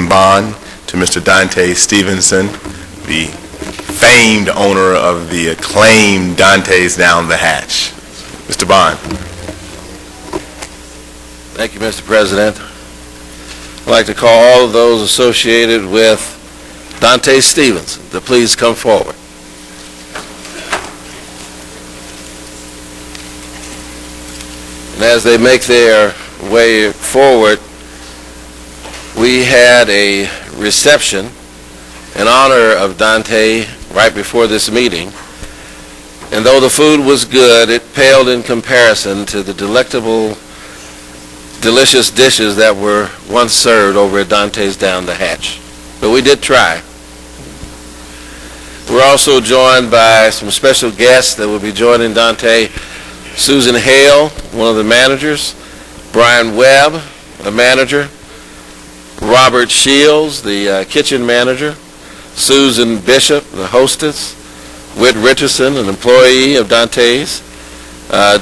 bond to Mr. Dante Stephensen, the famed owner of the acclaimed Dantes Down the Hatch. Mr. Bond. Thank you, Mr. President. I'd like to call all of those associated with Dante Stephensen to please come forward. And as they make their way forward, we had a reception in honor of Dante right before this meeting. And though the food was good, it paled in comparison to the delectable, delicious dishes that were once served over at Dante's Down the Hatch. But we did try. We're also joined by some special guests that will be joining Dante. Susan Hale, one of the managers, Brian Webb, the manager, Robert Shields, the kitchen manager, Susan Bishop, the hostess, Whit Richardson, an employee of Dante's,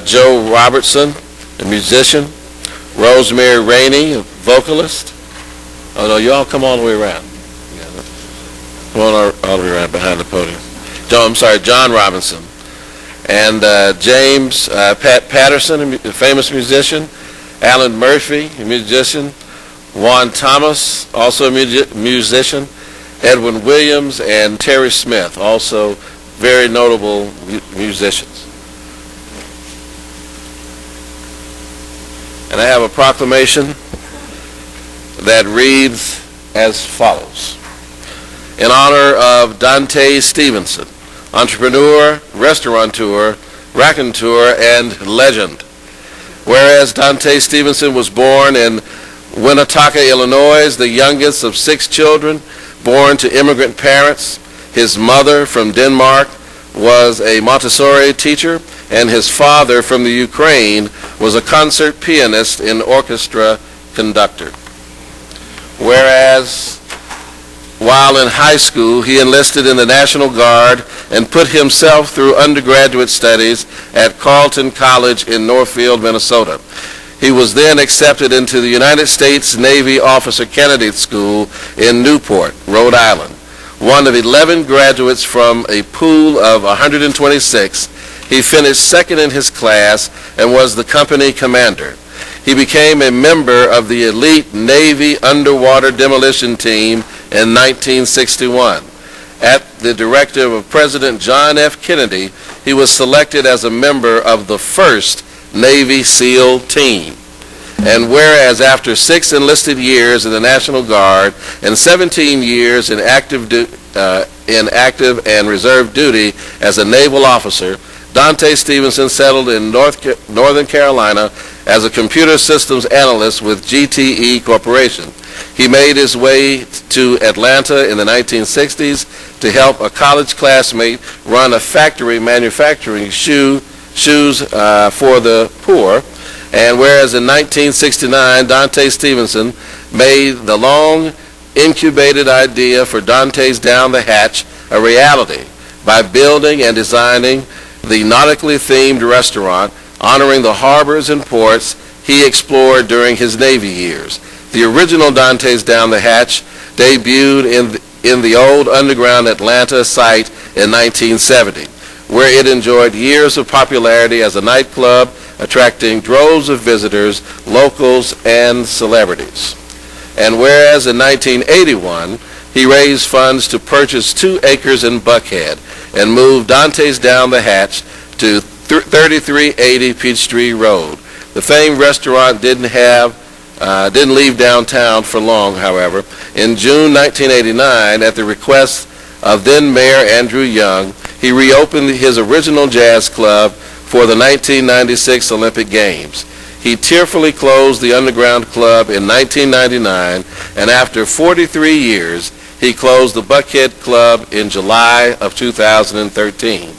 Joe Robertson, a musician, Rosemary Rainey, a vocalist. Oh no, you all come all the way around. Come on all the way around behind the podium. John Robinson. And James Patterson, a famous musician, Alan Murphy, a musician, Juan Thomas, also a musician, Edwin Williams, and Terry Smith, also very notable musicians. And I have a proclamation that reads as follows. In honor of Dante Stephensen, entrepreneur, restaurateur, raconteur, and legend. Whereas Dante Stephensen was born in Winnetaka, Illinois, the youngest of 6 children born to immigrant parents. His mother from Denmark was a Montessori teacher, and his father from the Ukraine was a concert pianist and orchestra conductor. Whereas while in high school, he enlisted in the National Guard and put himself through undergraduate studies at Carleton College in Northfield, Minnesota. He was then accepted into the United States Navy Officer Candidate School in Newport, Rhode Island. One of 11 graduates from a pool of 126, he finished second in his class and was the company commander. He became a member of the elite Navy underwater demolition team in 1961. At the directive of President John F. Kennedy, he was selected as a member of the first Navy SEAL team. And whereas after 6 enlisted years in the National Guard and 17 years in active and reserve duty as a naval officer, Dante Stephensen settled in Northern Carolina as a computer systems analyst with GTE Corporation. He made his way to Atlanta in the 1960s to help a college classmate run a factory manufacturing shoes for the poor. And whereas in 1969, Dante Stephensen made the long incubated idea for Dante's Down the Hatch a reality by building and designing the nautically themed restaurant honoring the harbors and ports he explored during his Navy years. The original Dante's Down the Hatch debuted in the old underground Atlanta site in 1970, where it enjoyed years of popularity as a nightclub, attracting droves of visitors, locals, and celebrities. And whereas in 1981, he raised funds to purchase 2 acres in Buckhead and moved Dante's Down the Hatch to 3380 Peachtree Road. The famed restaurant didn't leave downtown for long, however. In June 1989, at the request of then Mayor Andrew Young, he reopened his original jazz club for the 1996 Olympic Games. He tearfully closed the Underground Club in 1999, and after 43 years, he closed the Buckhead Club in July of 2013.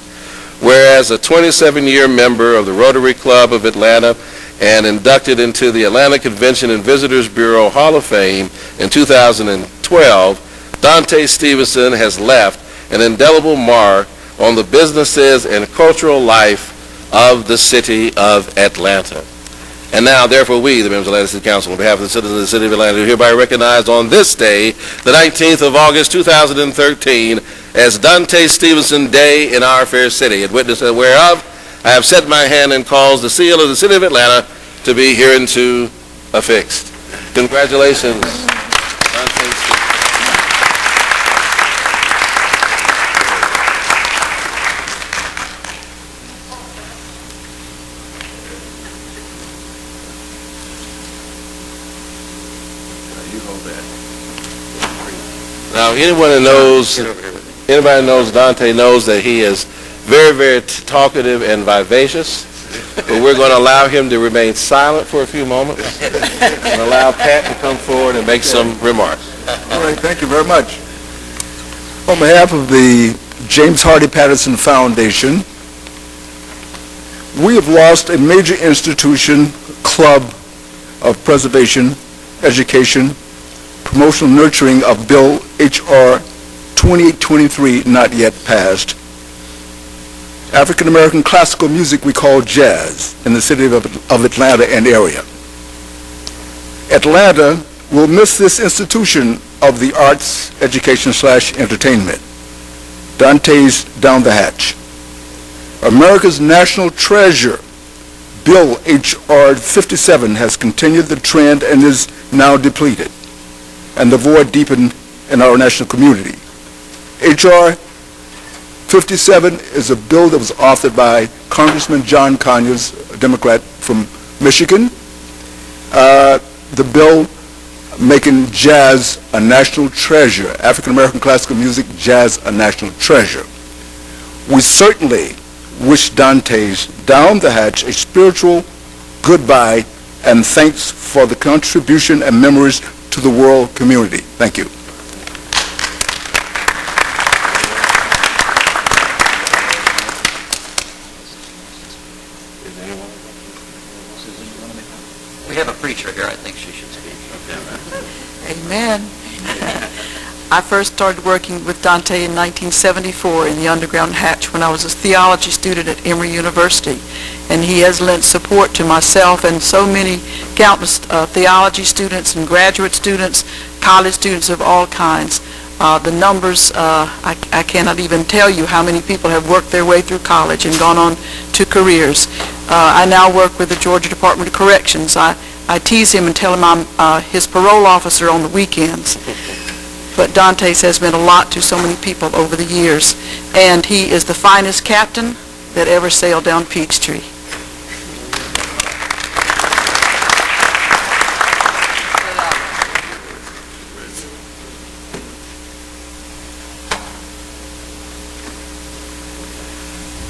Whereas a 27-year member of the Rotary Club of Atlanta and inducted into the Atlanta Convention and Visitors Bureau Hall of Fame in 2012, Dante Stephensen has left an indelible mark on the businesses and cultural life of the city of Atlanta. And now, therefore, we, the members of the Atlanta City Council, on behalf of the citizens of the city of Atlanta, do hereby recognize on this day, the 19th of August, 2013, as Dante Stephensen Day in our fair city, and witness whereof I have set my hand and caused the seal of the city of Atlanta to be hereunto affixed. Congratulations, Dante Stephensen. Now, anybody knows Dante knows that he is very, very talkative and vivacious, but we're going to allow him to remain silent for a few moments and allow Pat to come forward and make some remarks. All right, thank you very much. On behalf of the James Hardy Patterson Foundation, we have lost a major institution, club of preservation, education, promotional nurturing of Bill H.R. 2823, not yet passed. African American classical music we call jazz in the city of Atlanta and area. Atlanta will miss this institution of the arts, education / entertainment. Dante's Down the Hatch. America's national treasure, Bill H.R. 57, has continued the trend and is now depleted, and the void deepened in our national community. H.R. 57 is a bill that was authored by Congressman John Conyers, a Democrat from Michigan. The bill making jazz a national treasure, African American classical music, jazz a national treasure. We certainly wish Dante's Down the Hatch a spiritual goodbye and thanks for the contribution and memories to the world community. Thank you. We have a preacher here. I think she should speak. Amen. I first started working with Dante in 1974 in the underground hatch when I was a theology student at Emory University. And he has lent support to myself and so many countless theology students and graduate students, college students of all kinds. The numbers, I cannot even tell you how many people have worked their way through college and gone on to careers. I now work with the Georgia Department of Corrections. I tease him and tell him I'm his parole officer on the weekends. But Dante's has meant a lot to so many people over the years. And he is the finest captain that ever sailed down Peachtree.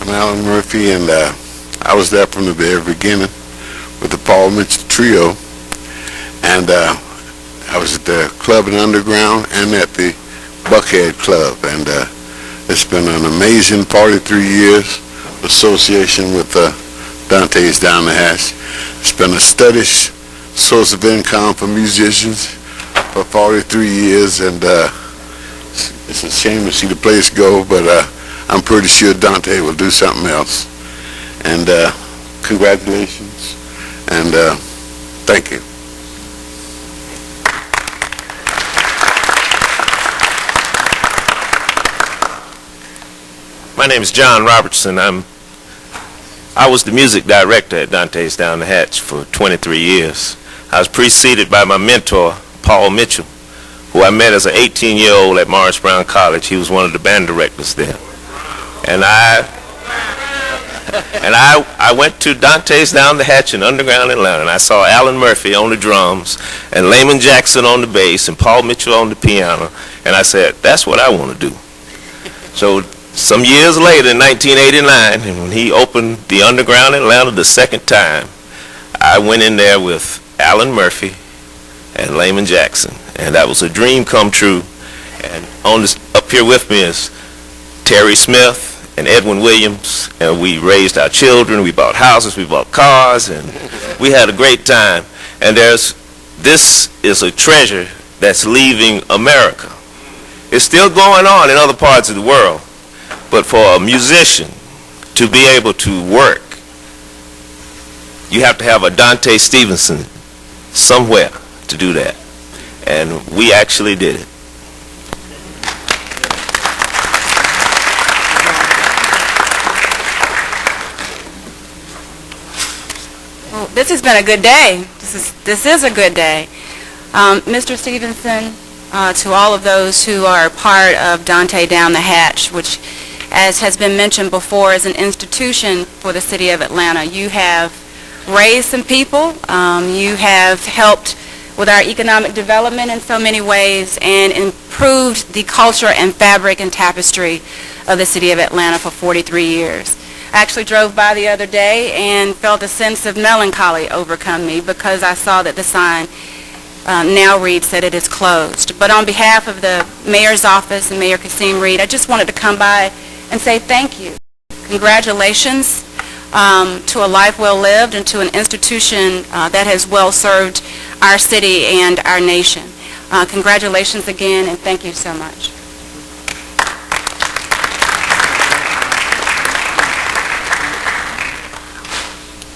I'm Alan Murphy, and I was there from the very beginning with the Paul Mitchell Trio, and I was at the Club and Underground and at the Buckhead Club, and it's been an amazing 43 years association with Dante's Down the Hatch. It's been a steady source of income for musicians for 43 years, and it's a shame to see the place go, but I'm pretty sure Dante will do something else. And congratulations, and thank you. My name is John Robertson. I was the music director at Dante's Down the Hatch for 23 years. I was preceded by my mentor, Paul Mitchell, who I met as an 18-year-old at Morris Brown College. He was one of the band directors there. And I went to Dante's Down the Hatch in underground Atlanta, and I saw Alan Murphy on the drums, and Layman Jackson on the bass, and Paul Mitchell on the piano, and I said, that's what I want to do. So some years later, in 1989, and when he opened the underground Atlanta the second time, I went in there with Alan Murphy and Layman Jackson, and that was a dream come true. And up here with me is Terry Smith and Edwin Williams, and we raised our children, we bought houses, we bought cars, and we had a great time. And this is a treasure that's leaving America. It's still going on in other parts of the world, but for a musician to be able to work you have to have a Dante Stephensen somewhere to do that. And we actually did it. Well, this has been a good day. This is a good day. Mr. Stephensen, to all of those who are part of Dante Down the Hatch, which, as has been mentioned before, is an institution for the city of Atlanta. You have raised some people. You have helped with our economic development in so many ways and improved the culture and fabric and tapestry of the city of Atlanta for 43 years. I actually drove by the other day and felt a sense of melancholy overcome me because I saw that the sign now reads that it is closed. But on behalf of the mayor's office and Mayor Kasim Reed, I just wanted to come by and say thank you. Congratulations to a life well lived and to an institution that has well served our city and our nation. Congratulations again, and thank you so much.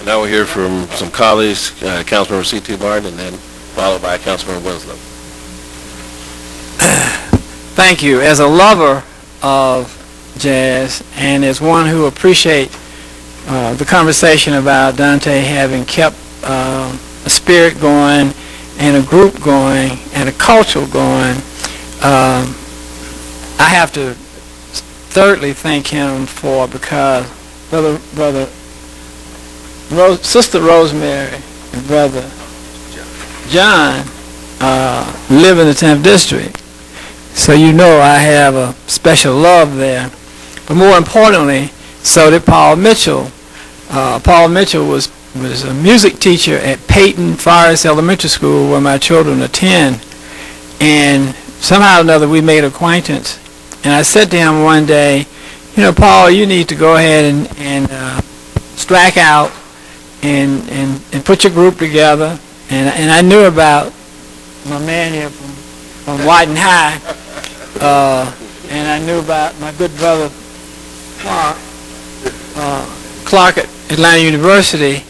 Now we'll hear from some colleagues, Councilmember C.T. Martin, and then followed by Councilmember Winslow. Thank you. As a lover of jazz and as one who appreciates the conversation about Dante having kept a spirit going and a group going and a culture going, I have to thirdly thank him because Sister Rosemary and Brother John live in the 10th District. So you know I have a special love there. But more importantly, so did Paul Mitchell. Paul Mitchell was a music teacher at Peyton Forest Elementary School where my children attend. And somehow or another we made acquaintance. And I said to him one day, you know, Paul, you need to go ahead and strike out and put your group together. And I knew about my man here from Whiten High, and I knew about my good brother Clark at Atlanta University,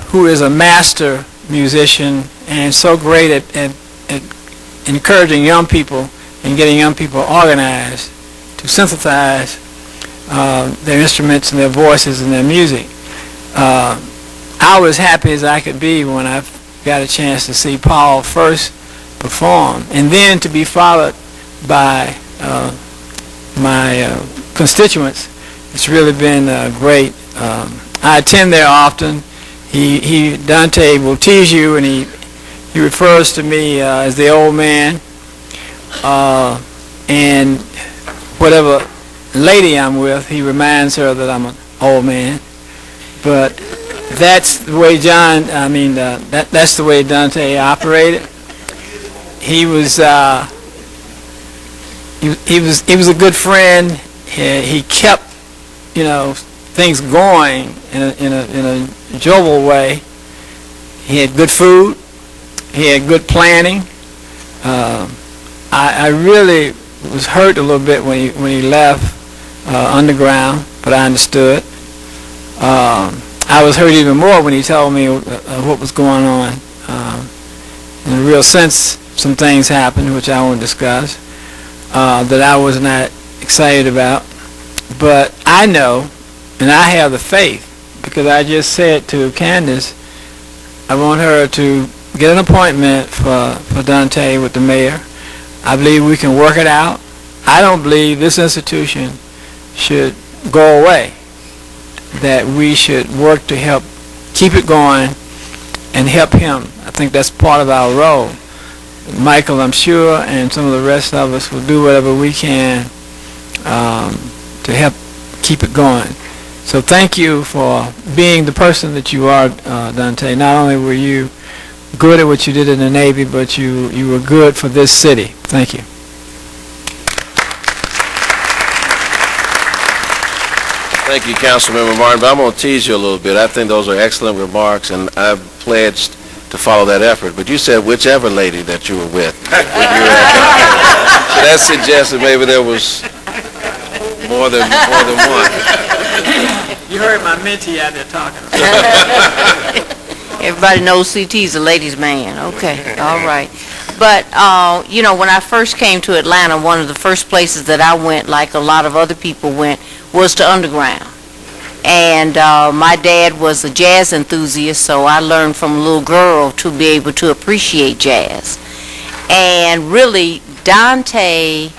who is a master musician and so great at encouraging young people and getting young people organized to synthesize their instruments and their voices and their music. I was happy as I could be when I got a chance to see Paul first perform, and then to be followed by my constituents. It's really been great. I attend there often. Dante will tease you, and he refers to me as the old man, and whatever lady I'm with, he reminds her that I'm an old man. But that's the way that's the way Dante operated. He was a good friend. He kept, things going in a jovial way. He had good food. He had good planning. I really was hurt a little bit when he left underground, but I understood. I was hurt even more when he told me what was going on. In a real sense, some things happened, which I won't discuss, that I was not excited about. But I know, and I have the faith, because I just said to Candace, I want her to get an appointment for Dante with the mayor. I believe we can work it out. I don't believe this institution should go away, that we should work to help keep it going and help him. I think that's part of our role. Michael, I'm sure, and some of the rest of us will do whatever we can to help keep it going. So thank you for being the person that you are, Dante. Not only were you good at what you did in the Navy, but you were good for this city. Thank you. Thank you, Councilmember Martin, but I'm going to tease you a little bit. I think those are excellent remarks, and I've pledged to follow that effort. But you said whichever lady that you were with. So that suggests that maybe there was more than one. You heard my mentee out there talking. Everybody knows CT's a ladies' man. Okay, all right. But, when I first came to Atlanta, one of the first places that I went, like a lot of other people went, was to Underground. And my dad was a jazz enthusiast, so I learned from a little girl to be able to appreciate jazz. And really, Dante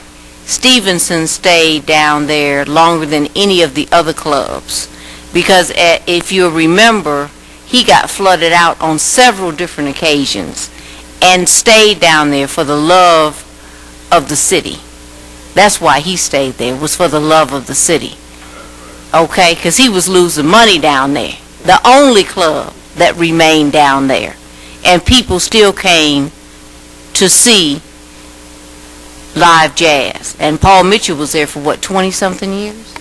Stephensen stayed down there longer than any of the other clubs. Because if you remember, he got flooded out on several different occasions and stayed down there for the love of the city. That's why he stayed there, was for the love of the city. Okay, because he was losing money down there. The only club that remained down there. And people still came to see live jazz. And Paul Mitchell was there for, 20-something years?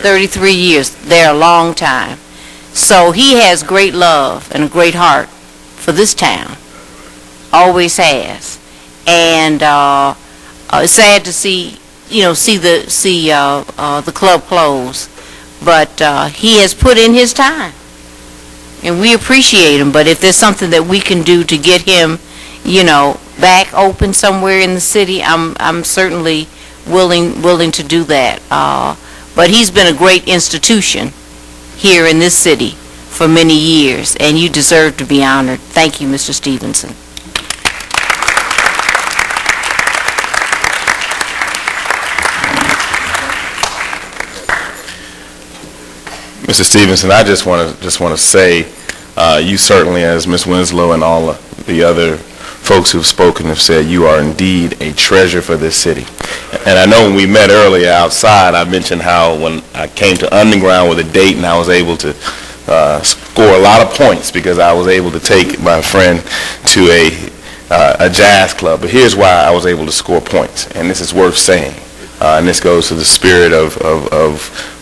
33 years. There a long time. So he has great love and a great heart for this town. Always has. And it's sad to see the club close. But he has put in his time. And we appreciate him. But if there's something that we can do to get him, back open somewhere in the city, I'm certainly willing to do that. But he's been a great institution here in this city for many years, and you deserve to be honored. Thank you, Mr. Stephensen. Mr. Stephensen, I just want to say, you certainly, as Ms. Winslow and all the other folks who've spoken have said, you are indeed a treasure for this city. And I know when we met earlier outside, I mentioned how when I came to Underground with a date and I was able to score a lot of points because I was able to take my friend to a jazz club. But here's why I was able to score points, and this is worth saying. And this goes to the spirit of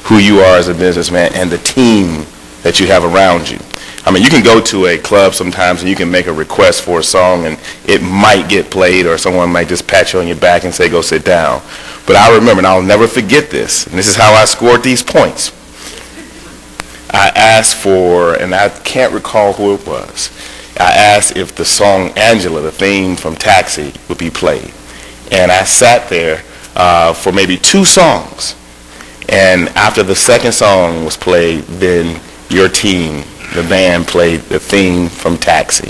who you are as a businessman and the team that you have around you. I mean, you can go to a club sometimes and you can make a request for a song and it might get played or someone might just pat you on your back and say, go sit down. But I remember, and I'll never forget this, and this is how I scored these points. I asked for, and I can't recall who it was, I asked if the song Angela, the theme from Taxi, would be played. And I sat there for maybe 2 songs. And after the second song was played, then your team, the band, played the theme from Taxi.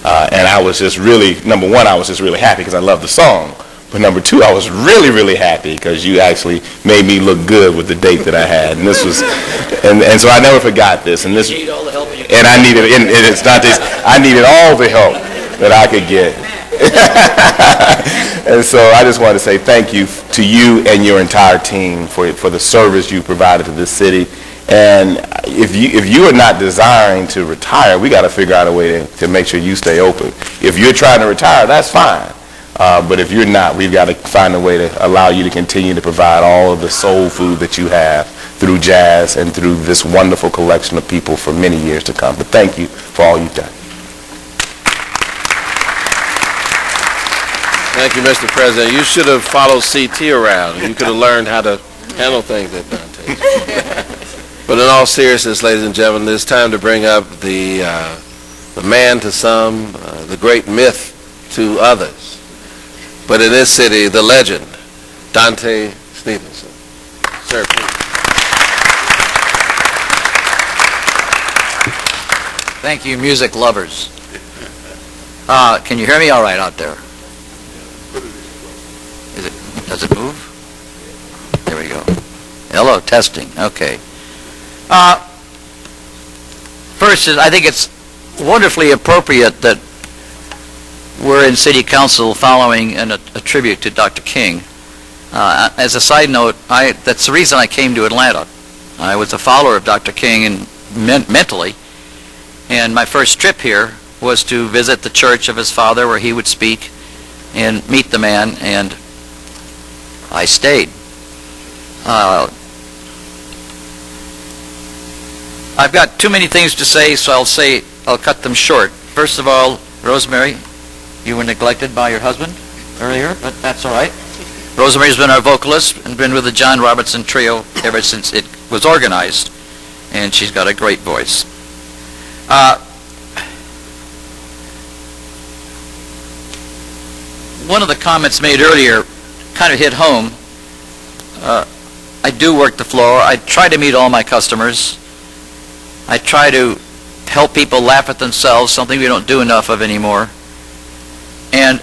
And I was just really, number one, I was just really happy because I love the song. But number 2, I was really, really happy because you actually made me look good with the date that I had. And this was, and so I never forgot this. And this, You need all the help you and I needed, and it's not this, I needed all the help that I could get. And so I just want to say thank you to you and your entire team for the service you provided to this city. And if you are not desiring to retire, we got to figure out a way to make sure you stay open. If you're trying to retire, that's fine. But if you're not, we've got to find a way to allow you to continue to provide all of the soul food that you have through jazz and through this wonderful collection of people for many years to come. But thank you for all you've done. Thank you, Mr. President. You should have followed CT around. You could have learned how to handle things at Dante. But in all seriousness, ladies and gentlemen, it's time to bring up the man to some, the great myth to others. But in this city, the legend, Dante Stephensen. Sir, please. Thank you, music lovers. Can you hear me all right out there? Does it move? There we go. Hello, testing. Okay. First, I think it's wonderfully appropriate that we're in City Council following a tribute to Dr. King. As a side note, that's the reason I came to Atlanta. I was a follower of Dr. King mentally, and my first trip here was to visit the church of his father where he would speak and meet the man, and I stayed. I've got too many things to say, so I'll cut them short. First of all, Rosemary, you were neglected by your husband earlier, but that's all right. Rosemary's been our vocalist and been with the John Robertson Trio ever since it was organized. and she's got a great voice. One of the comments made earlier kind of hit home. I do work the floor. I try to meet all my customers. I try to help people laugh at themselves, something we don't do enough of anymore. And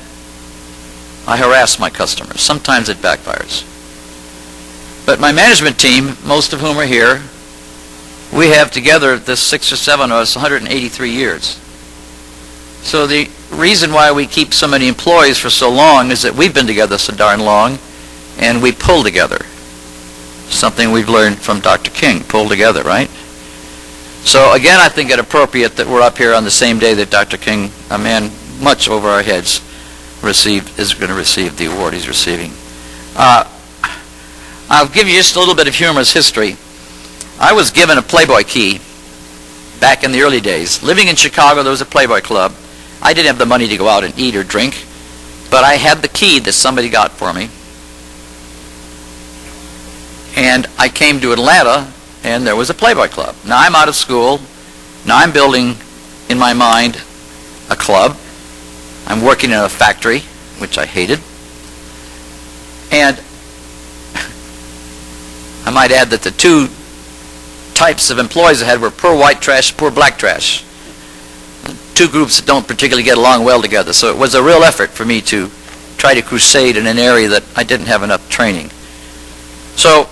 I harass my customers. Sometimes it backfires. But my management team, most of whom are here, we have together, the 6 or 7 of us, 183 years. So the reason why we keep so many employees for so long is that we've been together so darn long, and we pull together. Something we've learned from Dr. King, pull together, right? So again, I think it appropriate that we're up here on the same day that Dr. King, a man much over our heads, is going to receive the award he's receiving. I'll give you just a little bit of humorous history. I was given a Playboy key back in the early days. Living in Chicago, there was a Playboy club. I didn't have the money to go out and eat or drink, but I had the key that somebody got for me. And I came to Atlanta, and there was a Playboy club. Now I'm out of school. Now I'm building, in my mind, a club. I'm working in a factory, which I hated. And I might add that the two types of employees I had were poor white trash, poor black trash. Two groups that don't particularly get along well together. So it was a real effort for me to try to crusade in an area that I didn't have enough training. So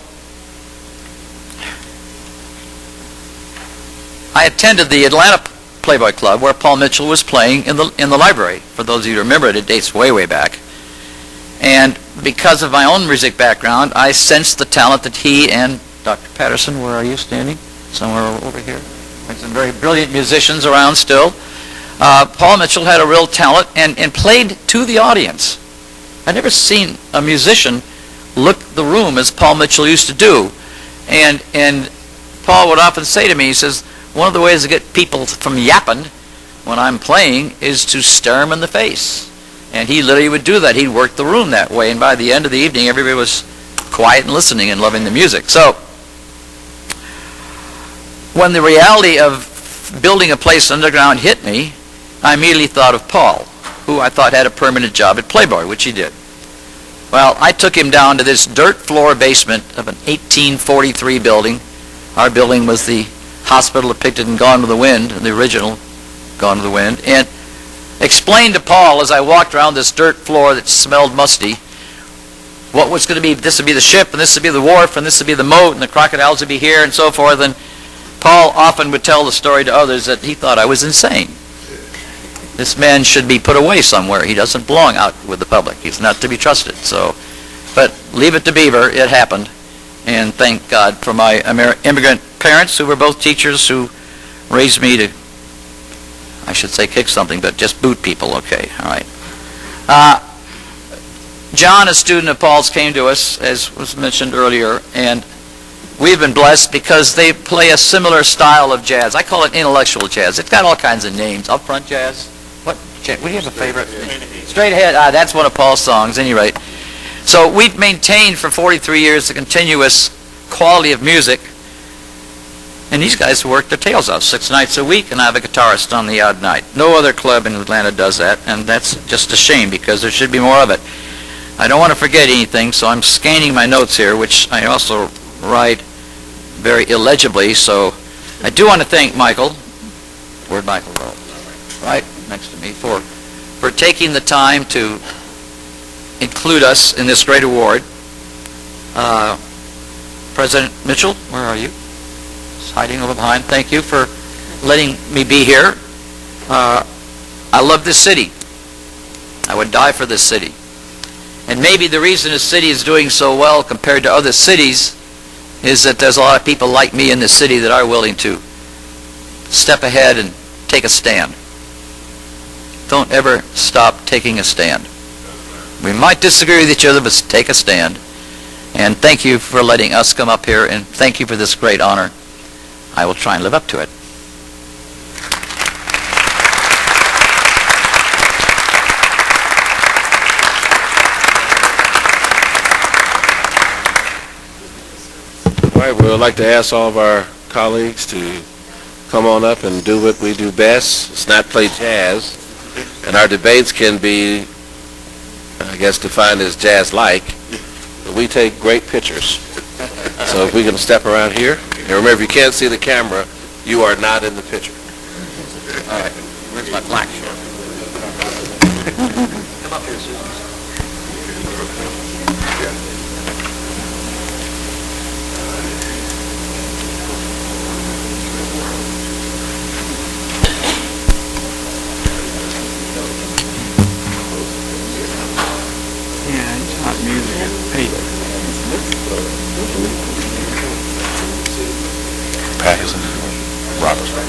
I attended the Atlanta Playboy Club where Paul Mitchell was playing in the library. For those of you who remember it, it dates way, way back. And because of my own music background, I sensed the talent that he and Dr. Patterson, where are you standing? Somewhere over here. There's some very brilliant musicians around still. Paul Mitchell had a real talent and played to the audience. I'd never seen a musician look the room as Paul Mitchell used to do. And Paul would often say to me, he says, one of the ways to get people from yapping when I'm playing is to stare them in the face. And he literally would do that. He'd work the room that way. And by the end of the evening, everybody was quiet and listening and loving the music. So when the reality of building a place underground hit me, I immediately thought of Paul, who I thought had a permanent job at Playboy, which he did. Well, I took him down to this dirt floor basement of an 1843 building. Our building was the hospital depicted in Gone with the Wind, the original Gone with the Wind, and explained to Paul as I walked around this dirt floor that smelled musty what was going to be, this would be the ship, and this would be the wharf, and this would be the moat, and the crocodiles would be here, and so forth. And Paul often would tell the story to others that he thought I was insane. This man should be put away somewhere. He doesn't belong out with the public. He's not to be trusted. So, but leave it to Beaver. It happened. And thank God for my immigrant parents who were both teachers who raised me to, I should say kick something, but just boot people. Okay, all right. John, a student of Paul's, came to us, as was mentioned earlier, and we've been blessed because they play a similar style of jazz. I call it intellectual jazz. It's got all kinds of names. Up-front jazz. What do you have a favorite? Straight Ahead. That's one of Paul's songs, at any rate. So we've maintained for 43 years the continuous quality of music, and these guys work their tails off 6 nights a week, and I have a guitarist on the odd night. No other club in Atlanta does that, and that's just a shame because there should be more of it. I don't want to forget anything, so I'm scanning my notes here, which I also write very illegibly, so I do want to thank Michael, where'd Michael go? Right next to me, for taking the time to include us in this great award. President Mitchell, where are you? He's hiding over behind. Thank you for letting me be here. I love this city. I would die for this city. And maybe the reason this city is doing so well compared to other cities is that there's a lot of people like me in this city that are willing to step ahead and take a stand. Don't ever stop taking a stand. We might disagree with each other, but take a stand. And thank you for letting us come up here, and thank you for this great honor. I will try and live up to it. All right, we would like to ask all of our colleagues to come on up and do what we do best. It's not play jazz. And our debates can be, I guess, defined as jazz-like. But we take great pictures. So if we can step around here. And remember, if you can't see the camera, you are not in the picture. All right. Where's my black shirt? Come up here, Susan. Yeah, it's hot music and paper. Patterson, Robertson.